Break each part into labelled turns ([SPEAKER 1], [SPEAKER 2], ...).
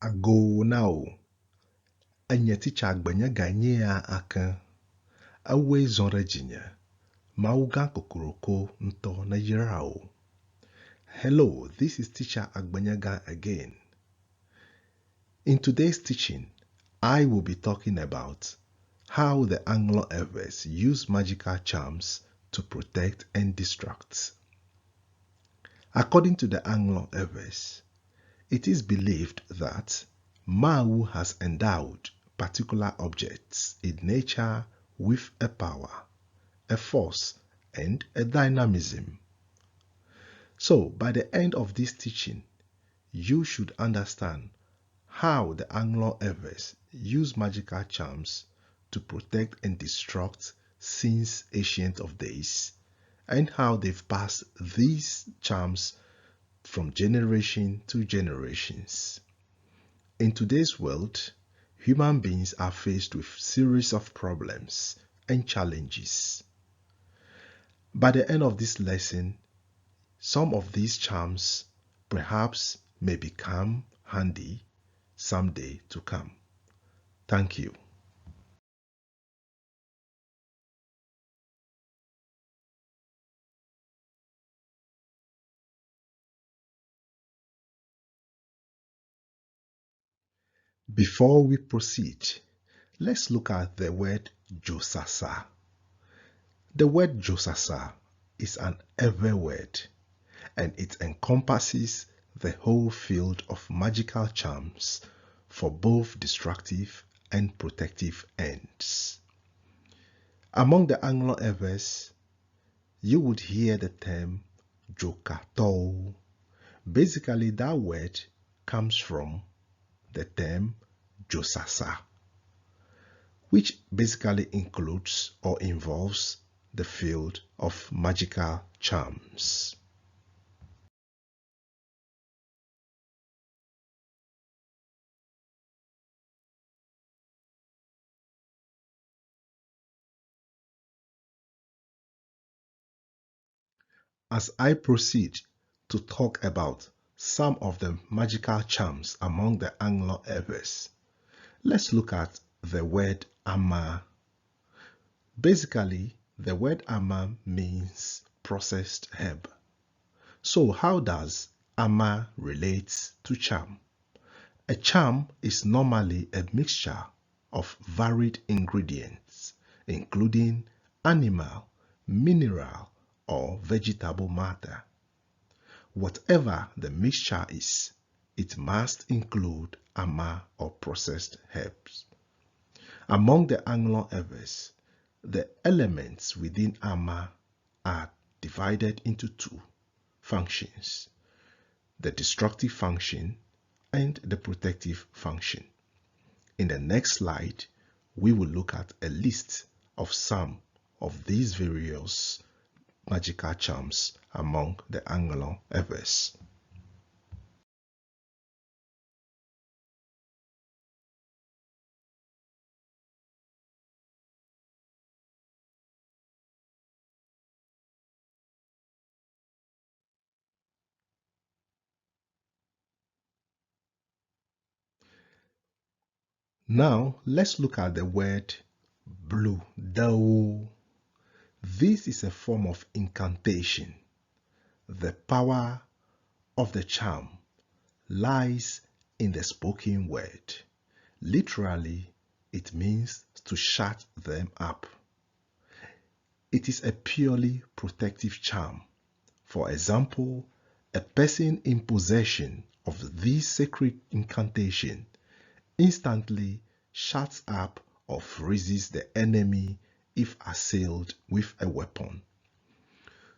[SPEAKER 1] Ago now. Anya ticha agbanya ganye ya aka. Awe zonre jinya. Mauga kokoroko nto na yirao. Hello, this is teacher Agbanyaga again. In today's teaching, I will be talking about how the Anglo-Elves use magical charms to protect and distract. According to the Anglo-Elves, it is believed that Mau has endowed particular objects in nature with a power, a force, and a dynamism. So, by the end of this teaching, you should understand how the Anglo-Elves use magical charms to protect and distract since ancient of days, and how they've passed these charms from generation to generations. In today's world, human beings are faced with series of problems and challenges. By the end of this lesson, some of these charms perhaps may become handy someday to come. Thank you. Before we proceed, let's look at the word Josasa. The word Josasa is an Ewe word, and it encompasses the whole field of magical charms for both destructive and protective ends. Among the Anglo-Elves, you would hear the term Jokato. Basically, that word comes from the term Josasa, which basically includes or involves the field of magical charms. As I proceed to talk about some of the magical charms among the Anglo-Elves, let's look at the word Amma. Basically, the word Amma means processed herb. So how does Amma relate to charm? A charm is normally a mixture of varied ingredients, including animal, mineral, or vegetable matter. Whatever the mixture is, it must include Amma or processed herbs. Among the Anglo-Elves, the elements within Amma are divided into two functions: the destructive function and the protective function. In the next slide, we will look at a list of some of these various magical charms among the Anglo-Elves. Now, let's look at the word Bludo. This is a form of incantation. The power of the charm lies in the spoken word. Literally, it means to shut them up. It is a purely protective charm. For example, a person in possession of this sacred incantation instantly shuts up or freezes the enemy if assailed with a weapon.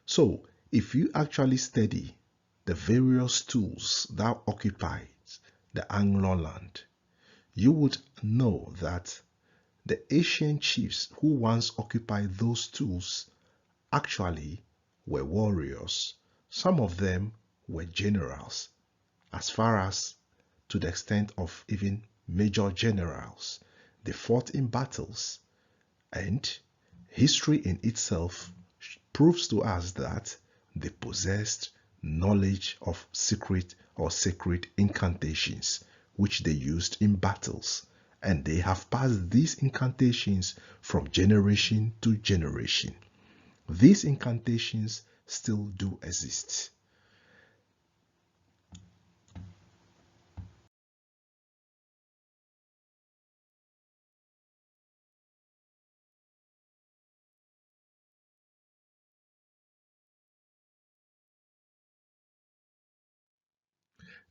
[SPEAKER 1] So, if you actually study the various tools that occupied the Anglo land, you would know that the ancient chiefs who once occupied those tools actually were warriors. Some of them were generals, as far as to the extent of even major generals. They fought in battles, and history in itself proves to us that they possessed knowledge of secret or sacred incantations, which they used in battles, and they have passed these incantations from generation to generation. These incantations still do exist.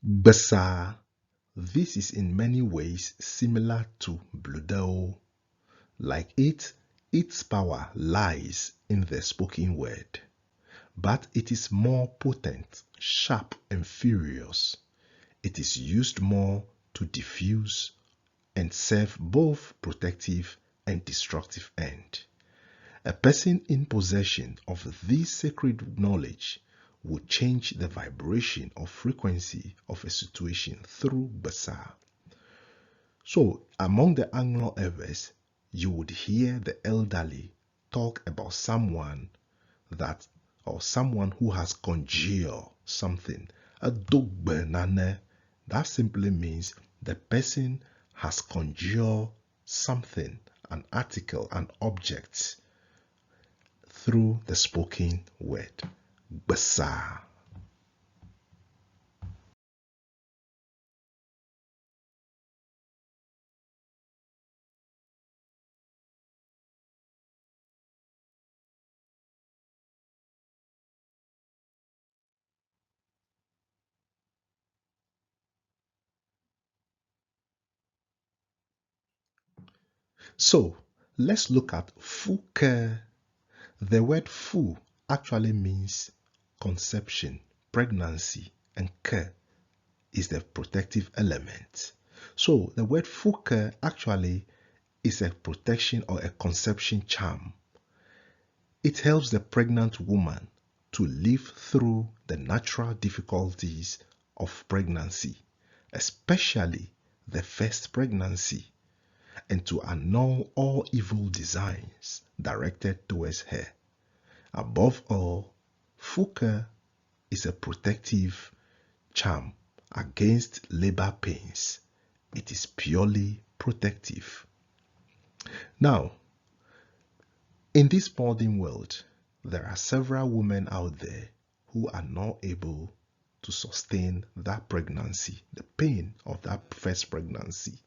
[SPEAKER 1] Bassar. This is in many ways similar to Bludo. Like it, its power lies in the spoken word, but it is more potent, sharp, and furious. It is used more to diffuse and serve both protective and destructive end. A person in possession of this sacred knowledge would change the vibration or frequency of a situation through Bassar. So, among the Anglo Evers, you would hear the elderly talk about someone that or someone who has conjured something. A dogbenane. That simply means the person has conjured something, an article, an object through the spoken word. Bassar. So let's look at Fuku. The word fu actually means conception, pregnancy, and ke is the protective element. So the word Fuku actually is a protection or a conception charm. It helps the pregnant woman to live through the natural difficulties of pregnancy, especially the first pregnancy, and to annul all evil designs directed towards her. Above all, Fuku is a protective charm against labor pains. It is purely protective. Now, in this modern world, there are several women out there who are not able to sustain that pregnancy, the pain of that first pregnancy,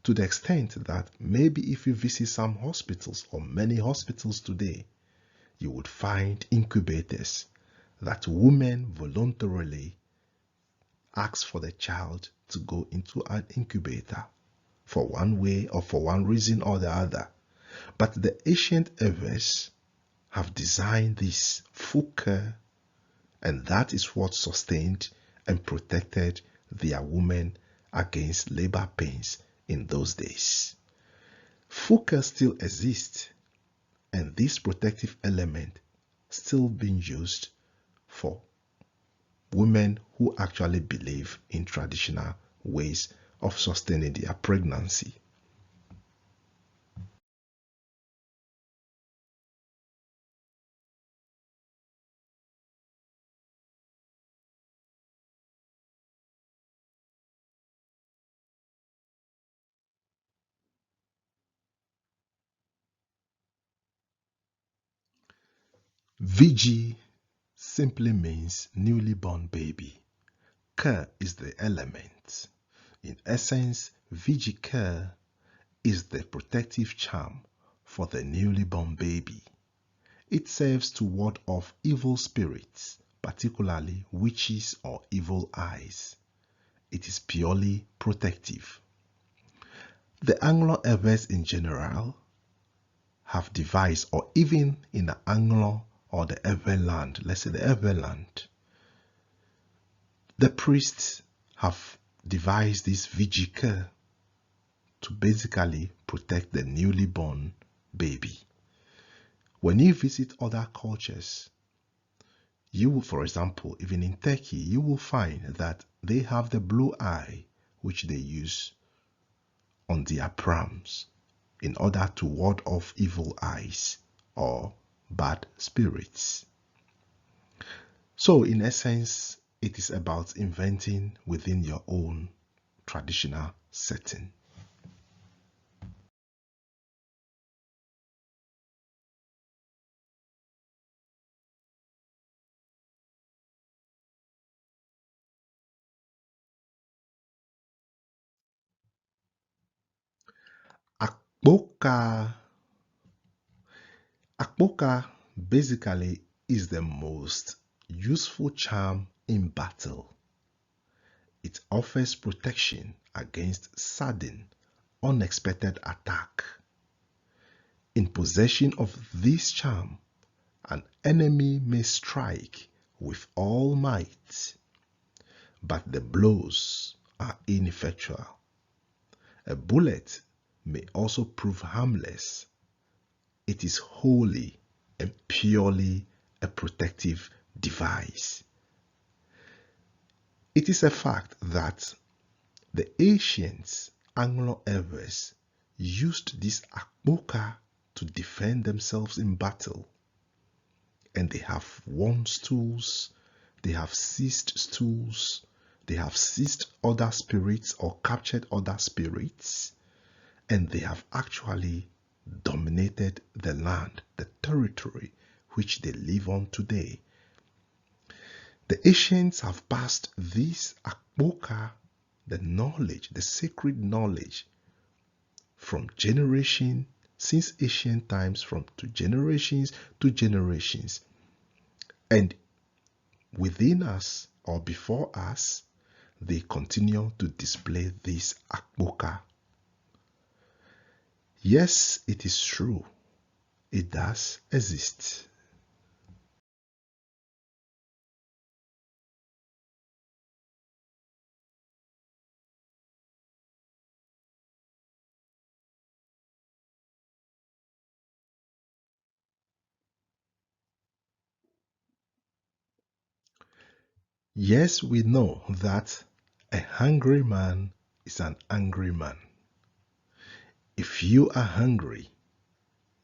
[SPEAKER 1] to the extent that maybe if you visit some hospitals or many hospitals today, you would find incubators that women voluntarily ask for the child to go into an incubator for one way or for one reason or the other. But the ancient Evers have designed this Fuku, and that is what sustained and protected their women against labor pains in those days. Fuku still exists, and this protective element still being used for women who actually believe in traditional ways of sustaining their pregnancy. VG simply means newly born baby. Ke is the element. In essence, VG Ke is the protective charm for the newly born baby. It serves to ward off evil spirits, particularly witches or evil eyes. It is purely protective. The Anglo Evers in general have devised, or even in the Anglo or the Everland, let's say the Everland, the priests have devised this Vijika to basically protect the newly born baby. When you visit other cultures, you will, for example, even in Turkey, you will find that they have the blue eye, which they use on their prams in order to ward off evil eyes or bad spirits. So, in essence, it is about inventing within your own traditional setting. Akbokka. Akbokka basically is the most useful charm in battle. It offers protection against sudden, unexpected attack. In possession of this charm, an enemy may strike with all might, but the blows are ineffectual. A bullet may also prove harmless. It is wholly and purely a protective device. It is a fact that the ancients Anglo-Elves used this Akbokka to defend themselves in battle, and they have won stools, they have seized stools, they have seized other spirits or captured other spirits, and they have actually dominated the land, the territory which they live on today. The ancients have passed this Akbokka, the knowledge, the sacred knowledge, from generation, since ancient times, from to generations to generations. And within us or before us, they continue to display this Akbokka. Yes, it is true. It does exist. Yes, we know that a hungry man is an angry man. If you are hungry,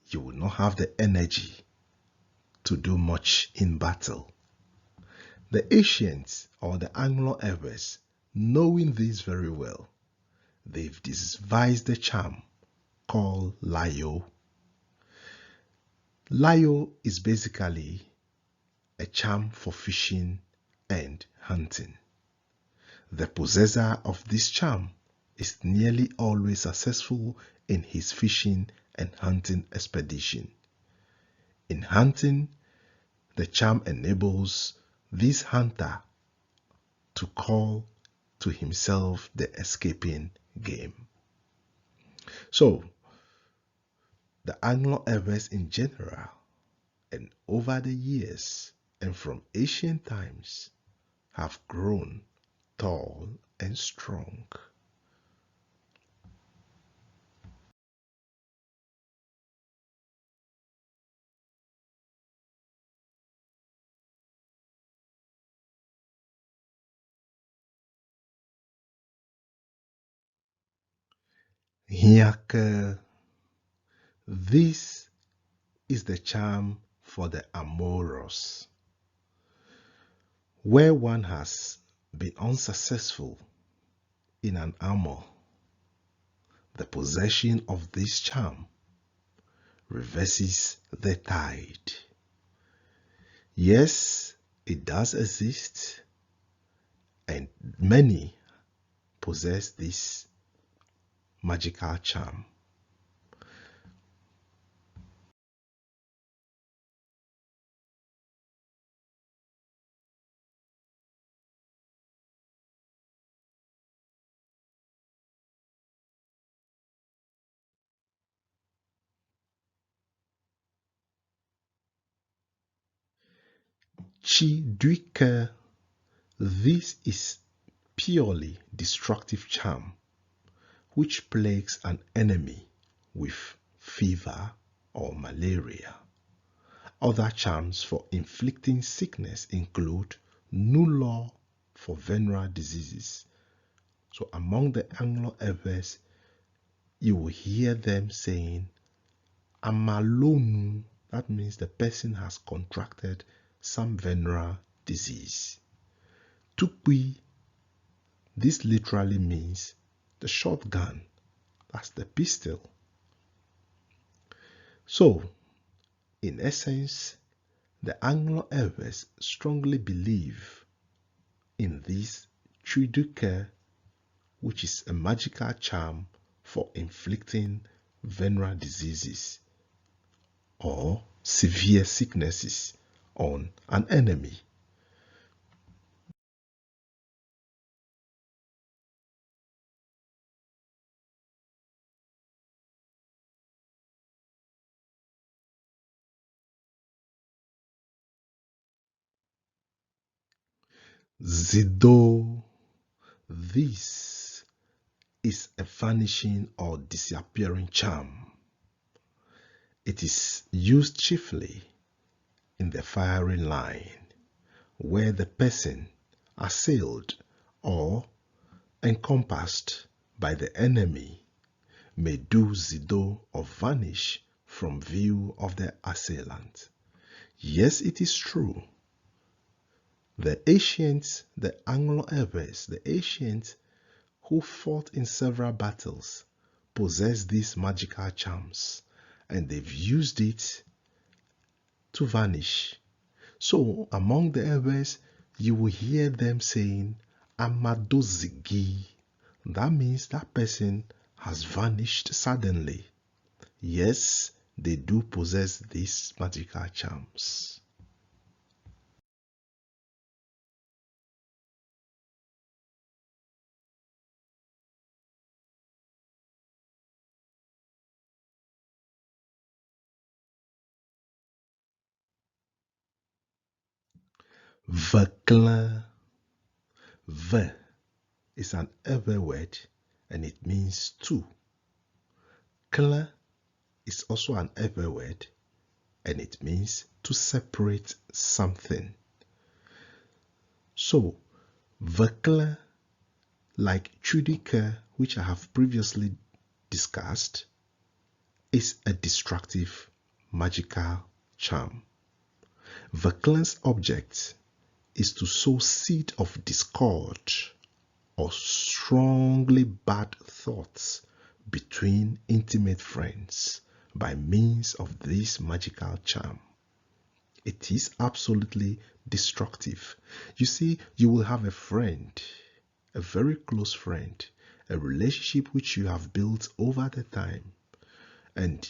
[SPEAKER 1] you will not have the energy to do much in battle. The ancients or the Anglo-Elves, knowing this very well, they've devised a charm called Layo. Layo is basically a charm for fishing and hunting. The possessor of this charm is nearly always successful in his fishing and hunting expedition. In hunting, the charm enables this hunter to call to himself the escaping game. So, the Anglo-Elves in general, and over the years and from ancient times, have grown tall and strong. Here, this is the charm for the amorous. Where one has been unsuccessful in an amour, the possession of this charm reverses the tide. Yes, it does exist, and many possess this magical charm. Chidwike, this is purely destructive charm which plagues an enemy with fever or malaria. Other charms for inflicting sickness include Noodle for venereal diseases. So among the Anglo-Elves, you will hear them saying Amalonu. That means the person has contracted some venereal disease. Tukwi, This literally means the shotgun. That's the pistol. So, in essence, the Anglo-Elves strongly believe in this Triduca, which is a magical charm for inflicting venereal diseases or severe sicknesses on an enemy. Zedo. This is a vanishing or disappearing charm. It is used chiefly in the firing line, where the person assailed or encompassed by the enemy may do Zedo or vanish from view of the assailant. Yes, it is true. The ancients, the Anglo-Elves, the ancients who fought in several battles possess these magical charms, and they've used it to vanish. So among the Elves, you will hear them saying Amma. That means that person has vanished suddenly. Yes, they do possess these magical charms. Vacla. V is an Ewe word and it means two. Kla is also an Ewe word and it means to separate something. So, Vacla, like Chudika, which I have previously discussed, is a destructive magical charm. Vacla's object is to sow seed of discord or strongly bad thoughts between intimate friends by means of this magical charm. It is absolutely destructive. You see, you will have a friend, a very close friend, a relationship which you have built over the time, and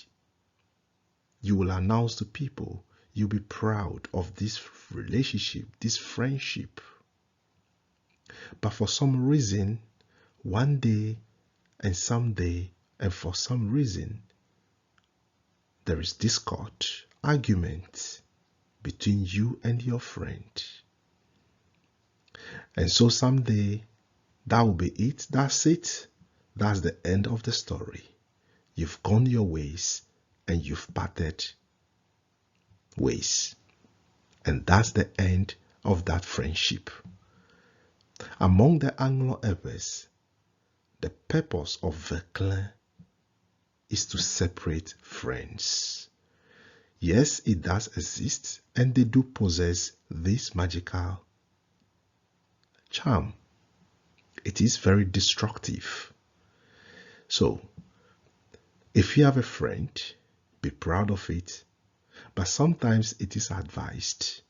[SPEAKER 1] you will announce to people, you'll be proud of this relationship, this friendship. But for some reason, one day and someday, and for some reason, there is discord, argument between you and your friend. And so someday, that will be it. That's it. That's the end of the story. You've gone your ways and you've parted ways. And that's the end of that friendship. Among the Anglo-Elves, the purpose of the clan is to separate friends. Yes, it does exist, and they do possess this magical charm. It is very destructive. So, if you have a friend, be proud of it, but sometimes it is advised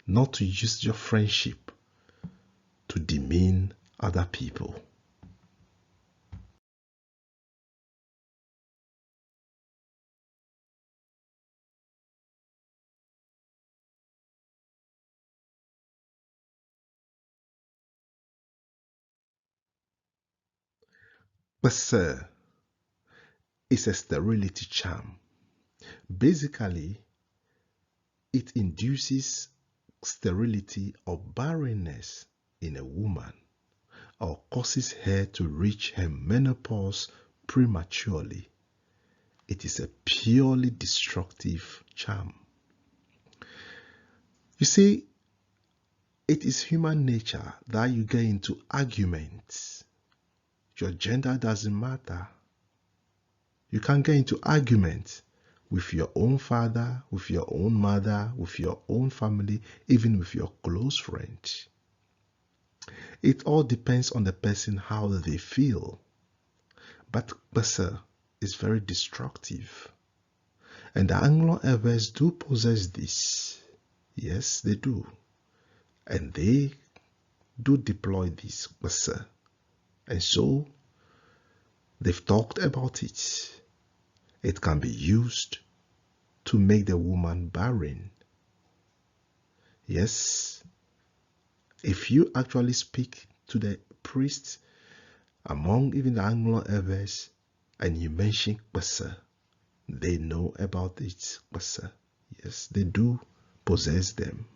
[SPEAKER 1] not to use your friendship to demean other people. Bassar is a sterility charm. Basically, it induces sterility or barrenness in a woman or causes her to reach her menopause prematurely. It is a purely destructive charm. You see, it is human nature that you get into arguments. Your gender doesn't matter. You can get into arguments with your own father, with your own mother, with your own family, even with your close friends. It all depends on the person how they feel. But Bassar is very destructive. And the Anglo Evers do possess this. Yes, they do. And they do deploy this Bassar. And so they've talked about it. It can be used to make the woman barren. Yes, if you actually speak to the priests among even the Anglo Evers and you mention Bassar, they know about it, Bassar. Yes, they do possess them.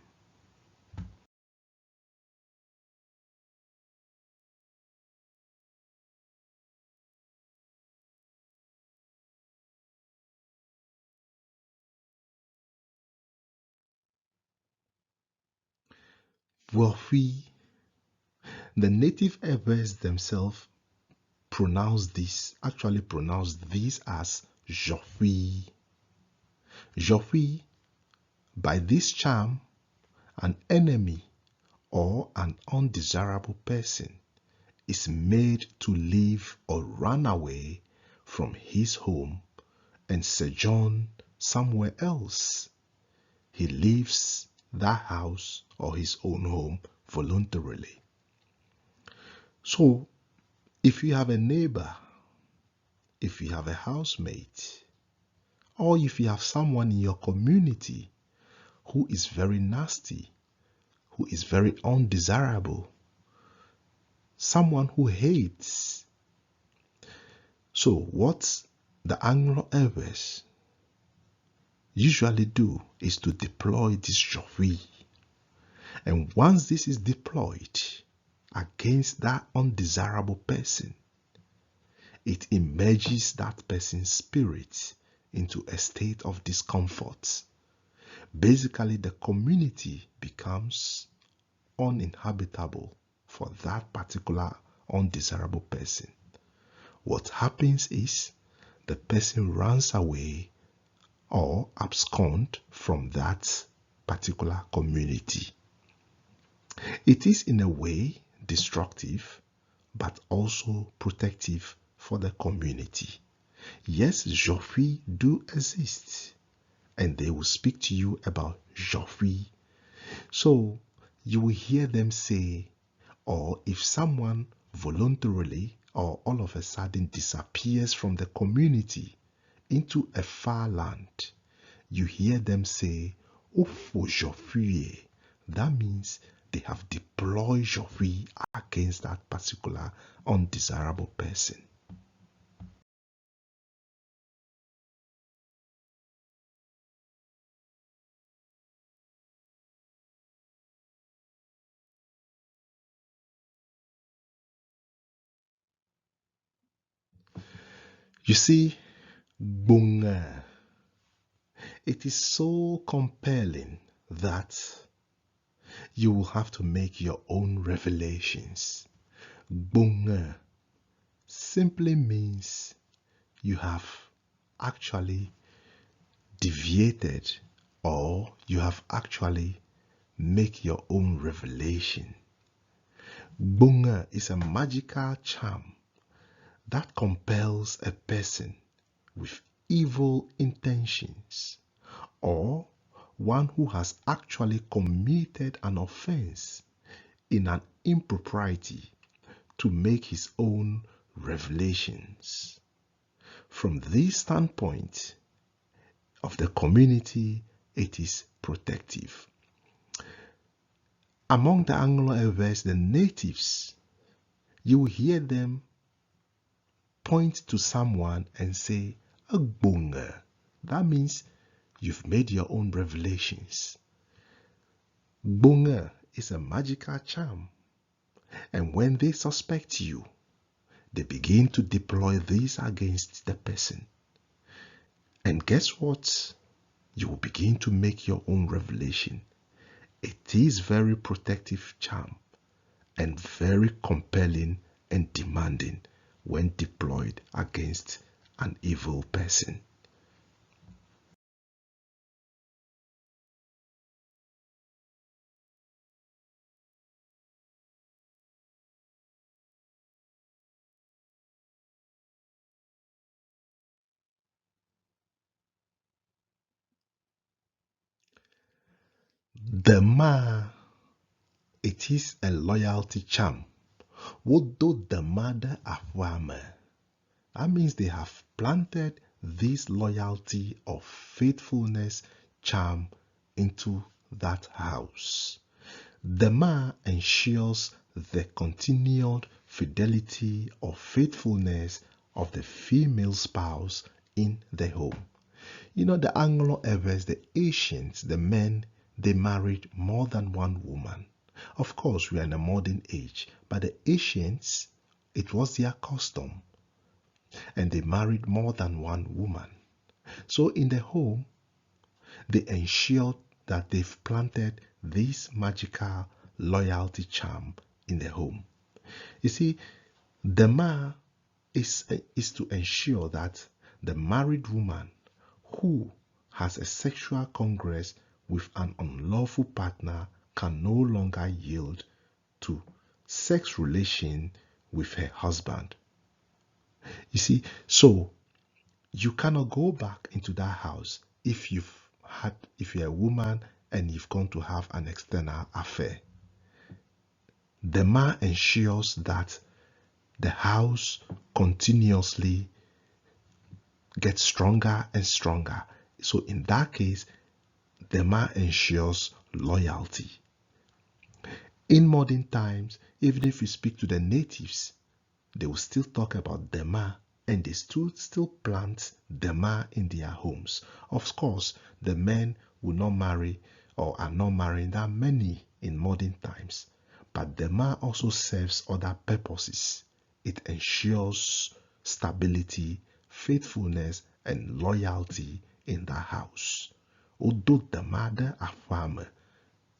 [SPEAKER 1] Joffrey, the native Evers themselves actually pronounce this as Joffrey. Joffrey, by this charm, an enemy or an undesirable person is made to leave or run away from his home and sojourn somewhere else. He leaves that house or his own home voluntarily. So, if you have a neighbor, if you have a housemate, or if you have someone in your community who is very nasty, who is very undesirable, someone who hates. So, what the Anglo Evers usually do is to deploy this Joffrey. And once this is deployed against that undesirable person, it emerges that person's spirit into a state of discomfort. Basically, the community becomes uninhabitable for that particular undesirable person. What happens is the person runs away or abscond from that particular community. It is in a way destructive, but also protective for the community. Yes, Joffrey do exist, and they will speak to you about Joffrey. So you will hear them say, or if someone voluntarily or all of a sudden disappears from the community into a far land, you hear them say, Ufo Joffrey. That means they have deployed Joffrey against that particular undesirable person. You see, Bunga, it is so compelling that you will have to make your own revelations. Bunga simply means you have actually deviated or you have actually make your own revelation. Bunga is a magical charm that compels a person with evil intentions or one who has actually committed an offense in an impropriety to make his own revelations. From this standpoint of the community, it is protective. Among the Anglo-Evers, the natives, you will hear them point to someone and say, Akbokka. That means you've made your own revelations. Bunga is a magical charm. And when they suspect you, they begin to deploy this against the person. And guess what? You will begin to make your own revelation. It is very protective charm and very compelling and demanding when deployed against an evil person. The ma, it is a loyalty charm. What do the mother afwame? That means they have planted this loyalty of faithfulness charm into that house. The ma ensures the continued fidelity or faithfulness of the female spouse in the home. You know, the Anglo-Evers, the ancients, the men, they married more than one woman. Of course, we are in a modern age, but the ancients, it was their custom, and they married more than one woman. So in the home, they ensured that they've planted this magical loyalty charm in the home. You see, the ma is to ensure that the married woman who has a sexual congress with an unlawful partner can no longer yield to sex relation with her husband. You see, so you cannot go back into that house if you're a woman and you've gone to have an external affair. The man ensures that the house continuously gets stronger and stronger. So in that case, the man ensures loyalty. In modern times, even if you speak to the natives, they will still talk about Dema, and they still plant Dema in their homes. Of course, the men will not marry or are not marrying that many in modern times, but Dema also serves other purposes. It ensures stability, faithfulness, and loyalty in the house. Although the mother a farmer,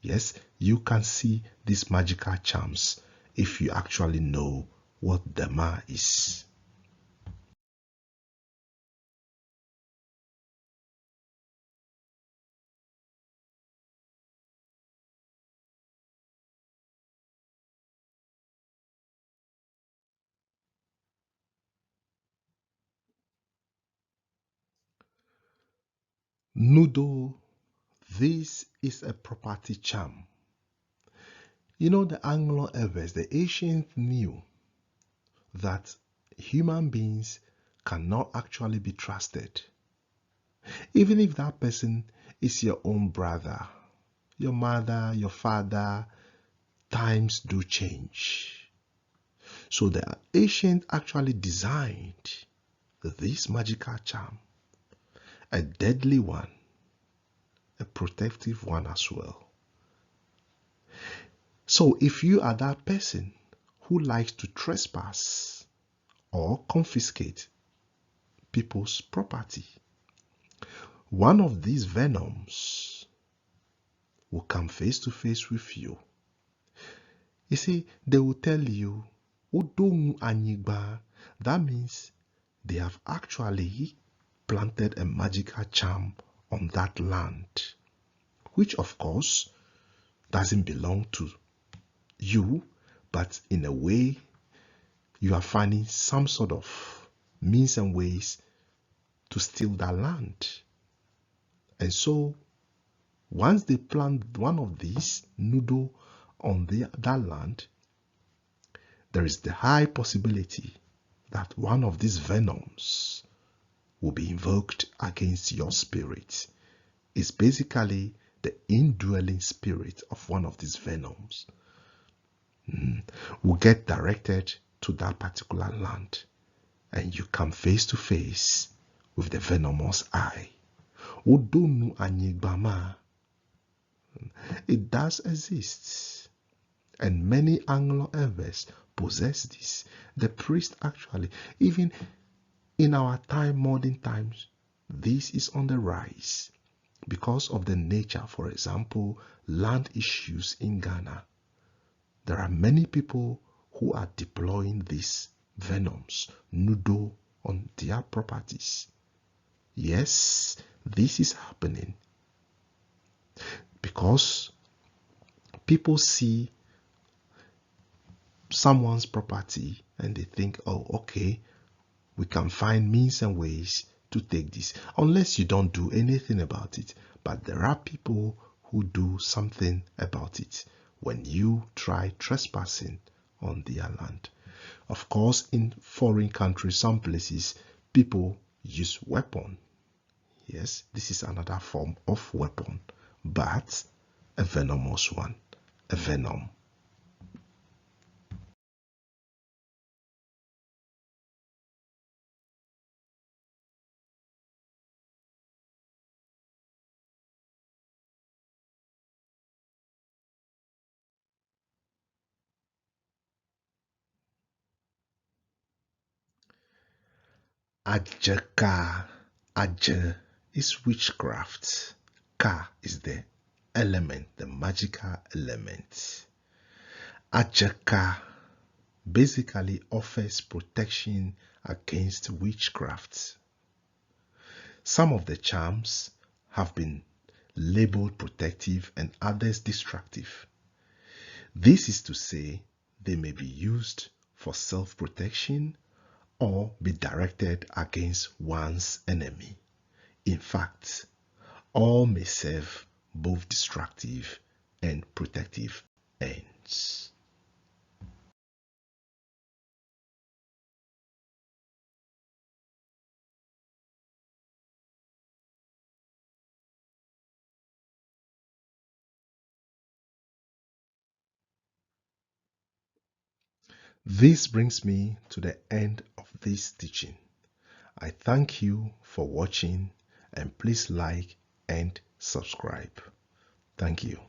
[SPEAKER 1] yes, you can see these magical charms if you actually know what Dema is. Noodle, this is a property charm. You know, the Anglo-Evers, the ancients knew that human beings cannot actually be trusted. Even if that person is your own brother, your mother, your father, times do change. So the ancients actually designed this magical charm, a deadly one, a protective one as well. So if you are that person who likes to trespass or confiscate people's property, one of these venoms will come face to face with you. You see, they will tell you, Odongu Anyigba. That means they have actually planted a magical charm on that land, which of course doesn't belong to you, but in a way you are finding some sort of means and ways to steal that land. And so once they plant one of these noodle on that land, there is the high possibility that one of these venoms will be invoked against your spirit. It's basically the indwelling spirit of one of these venoms will get directed to that particular land, and you come face to face with the venomous eye. Odonu Anyigbama. It does exist, and many Anglo-Evers possess this. The priest actually, even in our time, modern times, this is on the rise because of the nature, for example, land issues in Ghana. There are many people who are deploying these venoms, noodle, on their properties. Yes, this is happening because people see someone's property and they think, oh, okay, we can find means and ways to take this, unless you don't do anything about it. But there are people who do something about it when you try trespassing on their land. Of course, in foreign countries, some places, people use weapon. Yes, this is another form of weapon, but a venomous one, a venom. Achaka. Aja is witchcraft. Ka is the element, the magical element. Achaka basically offers protection against witchcraft. Some of the charms have been labeled protective and others destructive. This is to say, they may be used for self-protection or be directed against one's enemy. In fact, all may serve both destructive and protective ends. This brings me to the end of this teaching. I thank you for watching and please like and subscribe. Thank you.